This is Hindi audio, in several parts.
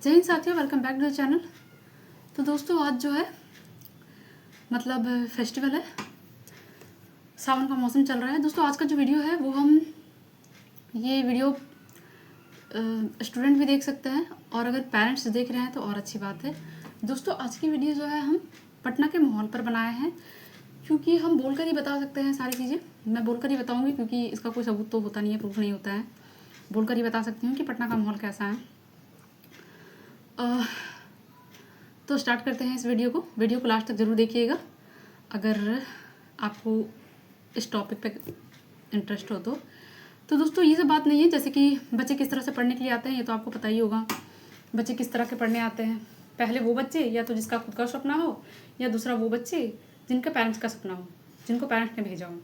जय हिंद साथियों, welcome back to the channel. तो दोस्तों आज जो है मतलब फेस्टिवल है, सावन का मौसम चल रहा है। दोस्तों आज का जो वीडियो है वो हम ये वीडियो स्टूडेंट भी देख सकते हैं और अगर पेरेंट्स देख रहे हैं तो और अच्छी बात है। दोस्तों आज की वीडियो जो है हम पटना के माहौल पर बनाए हैं, क्योंकि हम बोलकर ही बता सकते हैं सारी चीज़ें। मैं बोलकर ही बताऊँगी क्योंकि इसका कोई सबूत तो होता नहीं है, प्रूफ नहीं होता है। बोलकर ही बता सकती हूँ कि पटना का माहौल कैसा है। तो स्टार्ट करते हैं इस वीडियो को लास्ट तक ज़रूर देखिएगा अगर आपको इस टॉपिक पे इंटरेस्ट हो तो दोस्तों ये सब बात नहीं है जैसे कि बच्चे किस तरह से पढ़ने के लिए आते हैं, ये तो आपको पता ही होगा। बच्चे किस तरह के पढ़ने आते हैं, पहले वो बच्चे या तो जिसका खुद का सपना हो, या दूसरा वो बच्चे जिनका पेरेंट्स का सपना हो, जिनको पेरेंट्स ने भेजा हो।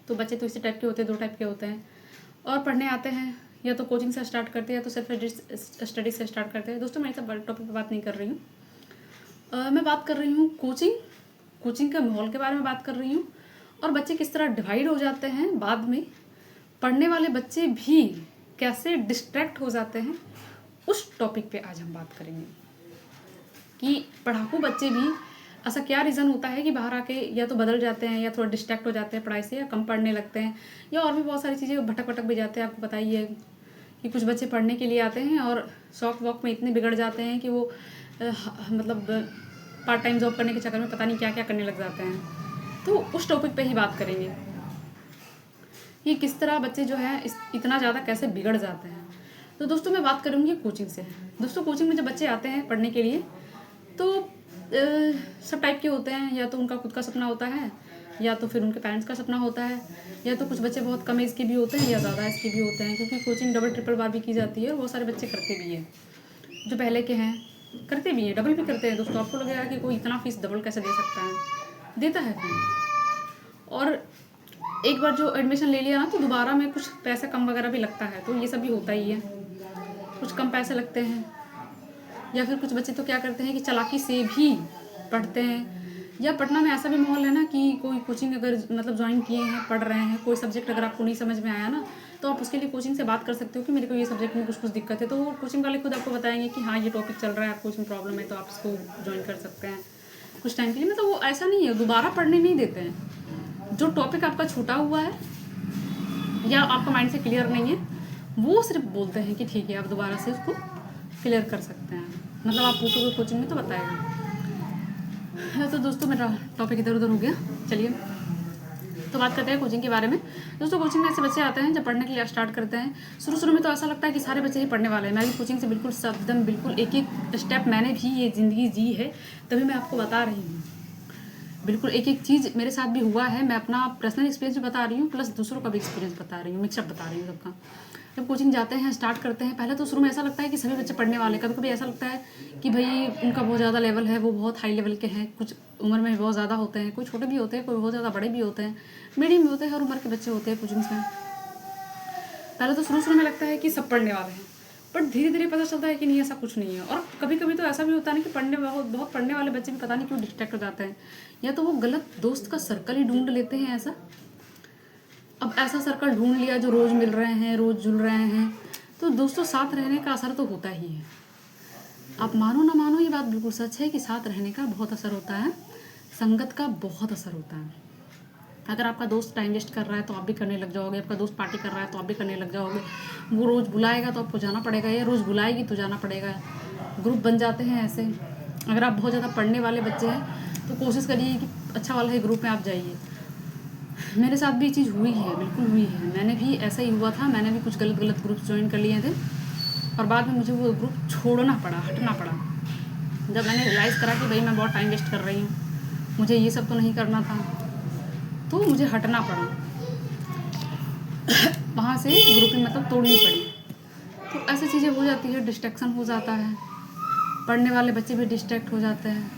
तो बच्चे तो इसी टाइप के होते हैं, दो टाइप के होते हैं। और पढ़ने आते हैं या तो कोचिंग से स्टार्ट करते हैं या तो सेल्फ स्टडी से स्टार्ट करते हैं। दोस्तों मैं इस सब टॉपिक पे बात नहीं कर रही हूँ। मैं बात कर रही हूँ कोचिंग के माहौल के बारे में बात कर रही हूँ, और बच्चे किस तरह डिवाइड हो जाते हैं बाद में। पढ़ने वाले बच्चे भी कैसे डिस्ट्रैक्ट हो जाते हैं, उस टॉपिक पे आज हम बात करेंगे कि पढ़ाकू बच्चे भी ऐसा क्या रीज़न होता है कि बाहर आके या तो बदल जाते हैं या थोड़ा डिस्ट्रैक्ट हो जाते हैं पढ़ाई से, या कम पढ़ने लगते हैं, या और भी बहुत सारी चीज़ें भटक भी जाते हैं। आपको पता ही है कि कुछ बच्चे पढ़ने के लिए आते हैं और शौक वॉक में इतने बिगड़ जाते हैं कि वो मतलब पार्ट टाइम जॉब करने के चक्कर में पता नहीं क्या क्या करने लग जाते हैं। तो उस टॉपिक पे ही बात करेंगे कि किस तरह बच्चे जो है इतना ज़्यादा कैसे बिगड़ जाते हैं। तो दोस्तों मैं बात करूँगी कोचिंग से। दोस्तों कोचिंग में जब बच्चे आते हैं पढ़ने के लिए तो सब टाइप के होते हैं, या तो उनका खुद का सपना होता है, या तो फिर उनके पेरेंट्स का सपना होता है, या तो कुछ बच्चे बहुत कम एज के भी होते हैं या ज़्यादा एज के भी होते हैं, क्योंकि कोचिंग डबल ट्रिपल बार भी की जाती है और बहुत सारे बच्चे करते भी हैं। जो पहले के हैं करते भी हैं, डबल भी करते हैं। दोस्तों आपको लगेगा कि कोई इतना फीस डबल कैसे दे सकता है, देता है फिर। और एक बार जो एडमिशन ले लिया ना तो दोबारा में कुछ पैसा कम वगैरह भी लगता है, तो ये सब भी होता ही है, कुछ कम पैसे लगते हैं। या फिर कुछ बच्चे तो क्या करते हैं कि चालाकी से भी पढ़ते हैं। या पटना में ऐसा भी माहौल है ना कि कोई कोचिंग अगर मतलब ज्वाइन किए हैं, पढ़ रहे हैं, कोई सब्जेक्ट अगर आपको नहीं समझ में आया ना तो आप उसके लिए कोचिंग से बात कर सकते हो कि मेरे को ये सब्जेक्ट में कुछ दिक्कत है, तो वो कोचिंग वाले खुद आपको बताएंगे कि हाँ ये टॉपिक चल रहा है, आपको इसमें प्रॉब्लम है, तो आप इसको ज्वाइन कर सकते हैं कुछ टाइम के लिए। मतलब वो ऐसा नहीं है, दोबारा पढ़ने नहीं देते हैं। जो टॉपिक आपका छूटा हुआ है या आपका माइंड से क्लियर नहीं है, वो सिर्फ बोलते हैं कि ठीक है आप दोबारा से उसको क्लियर कर सकते हैं। मतलब आप पूछोगे कोचिंग में तो बताएगा। तो दोस्तों मेरा टॉपिक इधर उधर हो गया, चलिए तो बात करते हैं कोचिंग के बारे में। दोस्तों कोचिंग में ऐसे बच्चे आते हैं जब पढ़ने के लिए स्टार्ट करते हैं, शुरू में तो ऐसा लगता है कि सारे बच्चे ही पढ़ने वाले हैं। मैं भी कोचिंग से बिल्कुल एकदम बिल्कुल एक एक स्टेप मैंने भी ये ज़िंदगी जी है, तभी मैं आपको बता रही हूँ। बिल्कुल एक एक चीज़ मेरे साथ भी हुआ है। मैं अपना पर्सनल एक्सपीरियंस भी बता रही हूँ, प्लस दूसरों का भी एक्सपीरियंस बता रही हूँ, मिक्सअप बता रही हूँ सबका। जब कोचिंग जाते हैं, स्टार्ट करते हैं, पहले तो शुरू में ऐसा लगता है कि सभी बच्चे पढ़ने वाले। कभी कभी ऐसा लगता है कि भाई उनका बहुत ज़्यादा लेवल है, वो बहुत हाई लेवल के हैं, कुछ उम्र में बहुत ज़्यादा होते हैं, कोई छोटे भी होते हैं, कोई बहुत ज़्यादा बड़े भी होते हैं, मीडियम भी होते हैं, हर उम्र के बच्चे होते हैं कोचिंग्स में। पहले तो शुरू में लगता है कि सब पढ़ने वाले हैं, बट धीरे धीरे पता चलता है कि नहीं, ऐसा कुछ नहीं है। और कभी कभी तो ऐसा भी होता है ना कि बहुत पढ़ने वाले बच्चे भी पता नहीं क्यों डिस्ट्रैक्ट हो जाते हैं, या तो वो गलत दोस्त का सर्कल ही ढूंढ लेते हैं ऐसा। अब ऐसा सर्कल ढूंढ लिया जो रोज़ मिल रहे हैं, रोज़ जुल रहे हैं, तो दोस्तों साथ रहने का असर तो होता ही है। आप मानो ना मानो, ये बात बिल्कुल सच है कि साथ रहने का बहुत असर होता है, संगत का बहुत असर होता है। अगर आपका दोस्त टाइम वेस्ट कर रहा है तो आप भी करने लग जाओगे, आपका दोस्त पार्टी कर रहा है तो आप भी करने लग जाओगे, वो रोज़ बुलाएगा तो आपको जाना पड़ेगा, या रोज़ बुलाएगी तो जाना पड़ेगा। ग्रुप बन जाते हैं ऐसे। अगर आप बहुत ज़्यादा पढ़ने वाले बच्चे हैं तो कोशिश करिए कि अच्छा वाला है ग्रुप में आप जाइए। मेरे साथ भी ये चीज़ हुई है, बिल्कुल हुई है। मैंने भी ऐसा ही हुआ था, मैंने भी कुछ गलत ग्रुप्स ज्वाइन कर लिए थे और बाद में मुझे वो ग्रुप छोड़ना पड़ा, हटना पड़ा। जब मैंने रियलाइज़ करा कि भाई मैं बहुत टाइम वेस्ट कर रही हूँ, मुझे ये सब तो नहीं करना था, तो मुझे हटना पड़ा। वहाँ से ग्रुपिंग मतलब तोड़नी पड़ी। तो ऐसी चीज़ें हो जाती है, डिस्ट्रैक्शन हो जाता है, पढ़ने वाले बच्चे भी डिस्ट्रैक्ट हो जाते हैं।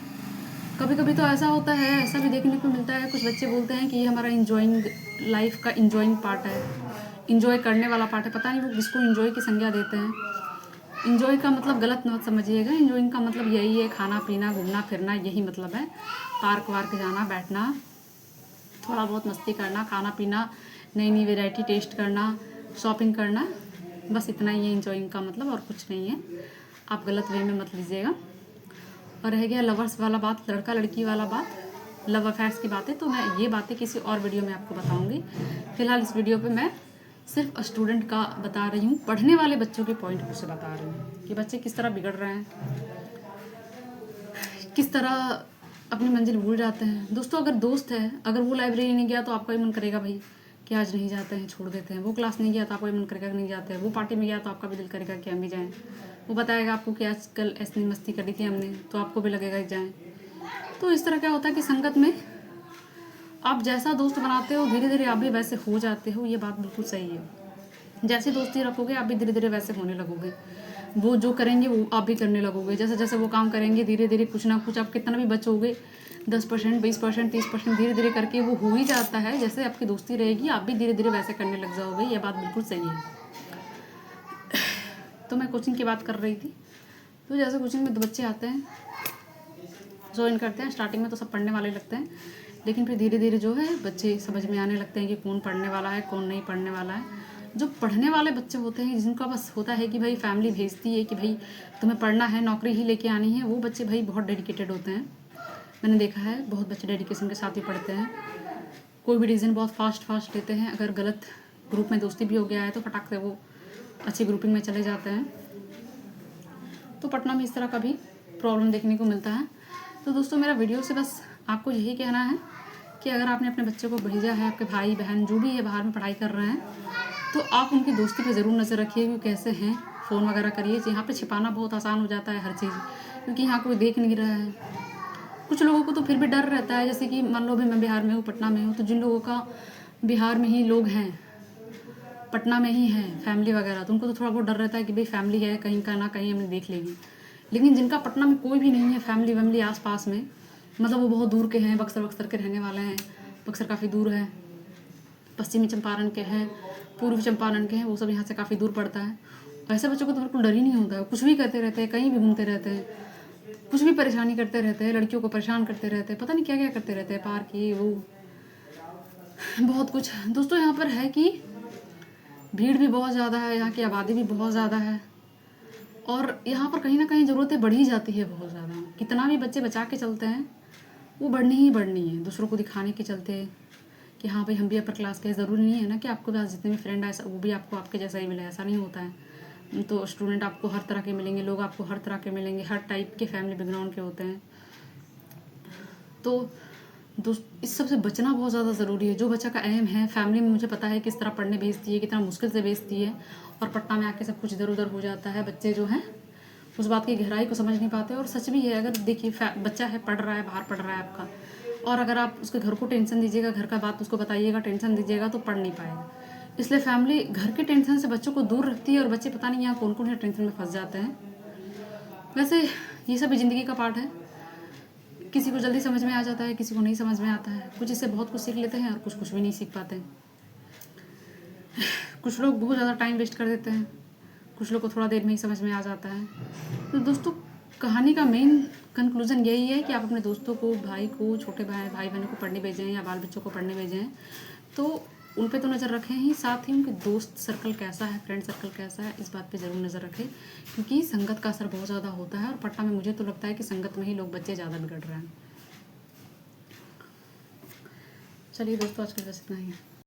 कभी कभी तो ऐसा होता है, ऐसा भी देखने को मिलता है, कुछ बच्चे बोलते हैं कि ये हमारा इंजॉइंग लाइफ का इंजॉइंग पार्ट है, इंजॉय करने वाला पार्ट है। पता नहीं वो किसको इंजॉय की संज्ञा देते हैं। इंजॉय का मतलब गलत मत समझिएगा, इंजॉइंग का मतलब यही है, खाना पीना घूमना फिरना, यही मतलब है। पार्क वार्क जाना, बैठना, थोड़ा बहुत मस्ती करना, खाना पीना, नई नई वैरायटी टेस्ट करना, शॉपिंग करना, बस इतना ही है इंजॉइंग का मतलब, और कुछ नहीं है। आप गलत वे में मत लीजिएगा। और रह गया लवर्स वाला बात, लड़का लड़की वाला बात, लव अफेयर्स की बातें, तो मैं ये बातें किसी और वीडियो में आपको बताऊंगी। फिलहाल इस वीडियो पे मैं सिर्फ स्टूडेंट का बता रही हूँ, पढ़ने वाले बच्चों के पॉइंट से बता रही हूँ कि बच्चे किस तरह बिगड़ रहे हैं, किस तरह अपनी मंजिल भूल जाते हैं। दोस्तों अगर दोस्त है, अगर वो लाइब्रेरी नहीं गया तो आपका भी मन करेगा भाई कि आज नहीं जाते हैं, छोड़ देते हैं। वो क्लास नहीं गया तो आपका भी मन करेगा कि नहीं जाते हैं। वो पार्टी में गया तो आपका भी दिल करेगा कि हम भी जाएँ। वो बताएगा आपको कि आज कल ऐसी मस्ती करी थी हमने, तो आपको भी लगेगा कि जाएँ। तो इस तरह क्या होता है कि संगत में आप जैसा दोस्त बनाते हो धीरे धीरे आप भी वैसे हो जाते हो। ये बात बिल्कुल सही है। जैसे दोस्ती रखोगे आप भी धीरे धीरे वैसे होने लगोगे। वो जो करेंगे वो आप भी करने लगोगे। जैसे जैसे वो काम करेंगे धीरे धीरे कुछ ना कुछ, आप कितना भी बचोगे 10%, 20%, 30%, धीरे धीरे करके वो हो ही जाता है। जैसे आपकी दोस्ती रहेगी आप भी धीरे धीरे वैसे करने लग जाओगे। ये बात बिल्कुल सही है। तो मैं कोचिंग की बात कर रही थी। तो जैसे कोचिंग में 2 बच्चे आते हैं, ज्वाइन करते हैं। स्टार्टिंग में तो सब पढ़ने वाले लगते हैं, लेकिन फिर धीरे धीरे जो है बच्चे समझ में आने लगते हैं कि कौन पढ़ने वाला है, कौन नहीं पढ़ने वाला है। जो पढ़ने वाले बच्चे होते हैं, जिनका बस होता है कि भाई फैमिली भेजती है कि भाई तुम्हें पढ़ना है, नौकरी ही लेके आनी है, वो बच्चे भाई बहुत डेडिकेटेड होते हैं। मैंने देखा है बहुत बच्चे डेडिकेशन के साथ ही पढ़ते हैं। कोई भी डिसीजन बहुत फास्ट लेते हैं। अगर गलत ग्रुप में दोस्ती भी हो गया है तो फटाक से वो अच्छी ग्रुपिंग में चले जाते हैं। तो पटना में इस तरह का भी प्रॉब्लम देखने को मिलता है। तो दोस्तों मेरा वीडियो से बस आपको यही कहना है कि अगर आपने अपने बच्चे को भेजा है, आपके भाई बहन जो भी है बाहर में पढ़ाई कर रहे हैं, तो आप उनकी दोस्ती पे ज़रूर नज़र रखिए कि कैसे हैं। फ़ोन वगैरह करिए। यहाँ पे छिपाना बहुत आसान हो जाता है हर चीज़, क्योंकि यहाँ कोई देख नहीं रहा है। कुछ लोगों को तो फिर भी डर रहता है, जैसे कि मान लो भी मैं बिहार में हूँ, पटना में हूँ, तो जिन लोगों का बिहार में ही लोग हैं, पटना में ही है फैमिली वगैरह, तो उनको तो थोड़ा बहुत डर रहता है कि भाई फैमिली है, कहीं का ना कहीं हमें देख लेगी। लेकिन जिनका पटना में कोई भी नहीं है फैमिली वैमिली आस पास में, मतलब वो बहुत दूर के हैं, बक्सर के रहने वाले हैं, बक्सर काफ़ी दूर है, पश्चिमी चंपारण के हैं, पूर्वी चंपारण के हैं, वो सब यहाँ से काफ़ी दूर पड़ता है। ऐसे बच्चों को तो बिल्कुल डर ही नहीं होता है। कुछ भी करते रहते हैं, कहीं भी घूमते रहते हैं, कुछ भी परेशानी करते रहते हैं, लड़कियों को परेशान करते रहते हैं, पता नहीं क्या क्या करते रहते हैं, पार्क ये वो बहुत कुछ। दोस्तों यहाँ पर है कि भीड़ भी बहुत ज़्यादा है, यहाँ की आबादी भी बहुत ज़्यादा है, और यहाँ पर कहीं ना कहीं ज़रूरतें बढ़ ही जाती है बहुत ज़्यादा। कितना भी बच्चे बचा के चलते हैं वो बढ़नी ही बढ़नी है, दूसरों को दिखाने के चलते कि हाँ भाई हम भी अपर क्लास के। ज़रूरी नहीं है ना कि आपके पास जितने भी फ्रेंड है वो भी आपको आपके जैसा ही मिले, ऐसा नहीं होता है। तो स्टूडेंट आपको हर तरह के मिलेंगे, लोग आपको हर तरह के मिलेंगे, हर टाइप के फैमिली बैकग्राउंड के होते हैं। तो इस सब से बचना बहुत ज़्यादा ज़रूरी है। जो बच्चा का एम है, फैमिली में मुझे पता है किस तरह पढ़ने भेजती है, कितना मुश्किल से भेजती है, और पटना में आके सब कुछ इधर उधर हो जाता है। बच्चे जो हैं उस बात की गहराई को समझ नहीं पाते। और सच भी है, अगर देखिए बच्चा है, पढ़ रहा है, बाहर पढ़ रहा है आपका, और अगर आप उसके घर को टेंशन दीजिएगा, घर का बात उसको बताइएगा, टेंशन दीजिएगा, तो पढ़ नहीं पाएगा। इसलिए फैमिली घर के टेंशन से बच्चों को दूर रखती है, और बच्चे पता नहीं यहाँ कौन कौन से टेंशन में फंस जाते हैं। वैसे ये सब भी ज़िंदगी का पार्ट है। किसी को जल्दी समझ में आ जाता है, किसी को नहीं समझ में आता है। कुछ इससे बहुत कुछ सीख लेते हैं और कुछ भी नहीं सीख पाते हैं। कुछ लोग बहुत ज़्यादा टाइम वेस्ट कर देते हैं, कुछ लोग को थोड़ा देर में ही समझ में आ जाता है। तो दोस्तों कहानी का मेन कंक्लूजन यही है कि आप अपने दोस्तों को, भाई को, छोटे भाई बहनों को पढ़ने भेजें या बाल बच्चों को पढ़ने भेजें, तो उन पे तो नज़र रखें ही, साथ ही उनके दोस्त सर्कल कैसा है, फ्रेंड सर्कल कैसा है, इस बात पे ज़रूर नज़र रखें, क्योंकि संगत का असर बहुत ज़्यादा होता है। और पटना में मुझे तो लगता है कि संगत में ही लोग बच्चे ज़्यादा बिगड़ रहे हैं। चलिए दोस्तों आज के लिए बस इतना ही है।